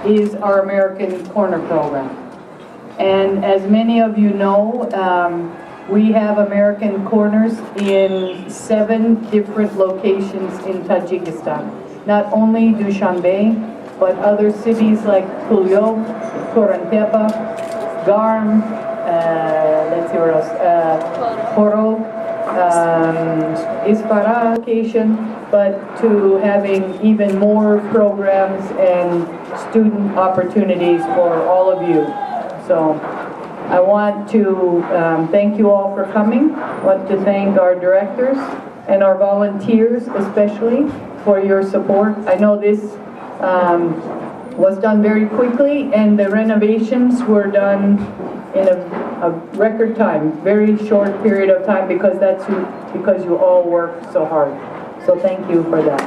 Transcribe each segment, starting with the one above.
Is our American Corner program. And as many of you know, we have American Corners in 7 different locations in Tajikistan. Not only Dushanbe, but other cities like Kulyov, Korantepe, Garm, let's see where else, Koro, Ispara location, but to having even more programs and student opportunities for all of you. So I want to thank you all for coming. I want to thank our directors and our volunteers especially for your support. I know this was done very quickly and the renovations were done in a record time, very short period of time, because because you all worked so hard. So thank you for that.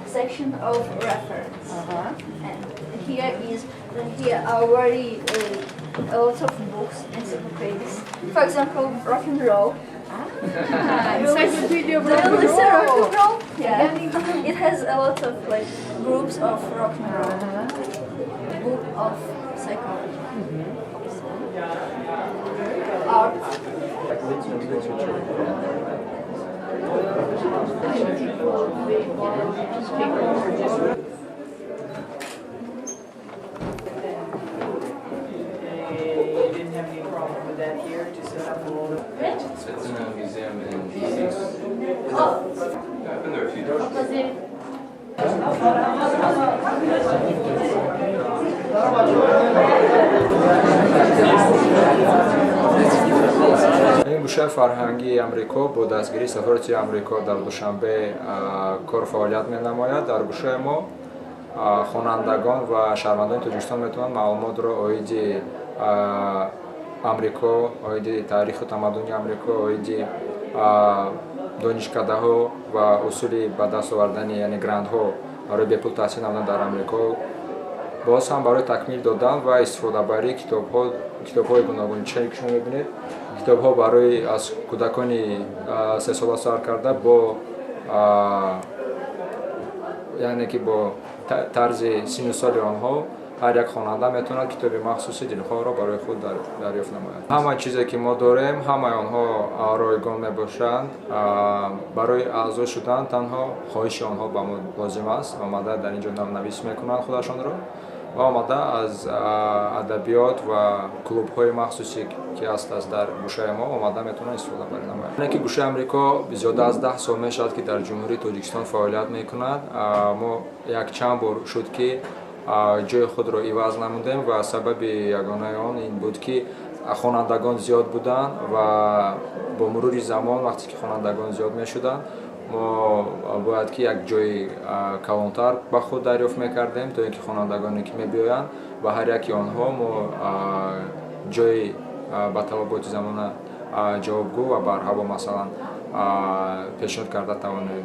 Section of reference, and here are very a lot of books, encyclopedias. For example, rock and roll. Encyclopedia of Do rock you and listen roll? rock and roll? Yeah. It has a lot of groups of rock and roll. Book of psychology. Art. Didn't have any problem with that here to set up a little. It's in a museum in DC. I've been there a few times. این گوشه فرهنگی امریکا با دستگیری سفارتی امریکا در دوشنبه کار فعالیت می‌نماید. در گوشه ما خوانندگان و شهروندان تاجیکستان میتونن معلومات را اوید امریکا، اوید تاریخ و تمدن امریکا، اوید دانشکده‌ها و اصول به دست آوردن یعنی گرندها برای بهبود تحصیل نمودن در امریکا باز هم برای تکمیل دادن و استفاده بری کتاب‌های گوناگون چه شما می‌بینید کتاب‌ها برای از کودکان 3 ساله سر کرده با یعنی که با طرز سن و سال آنها هر یک خواننده میتواند کتاب مخصوص دلخواه را برای خود دریافت نماید. همه چیزی که ما داریم همه آنها رایگان میباشند. برای اعضا شدن تنها خواهش آنها به ما لازم است. آمده در اینجا نام‌نویسی میکنند خودشان را و آمده از ادبیات و کلوب‌های مخصوصی که است در گوشه ما آمده میتونن استفاده بکنند. اینکه گوشه امریکا زیاده از 10 سال میشد که در جمهوری تاجیکستان فعالیت میکند. ما یک چند بار شد که جای خود را عوض نمودیم و سبب یگانه آن این بود که خوانندگان زیاد بودند و با مرور زمان وقتی که خوانندگان زیاد میشدند ما باید که یک جای کلانتر به خود دریافت میکردیم تا اینکه خوانندگانی که میبیایند و هر یکی آنها ما جای به طلبات زمان جوابگو و برها مثلا پیشنهاد کرده توانیم.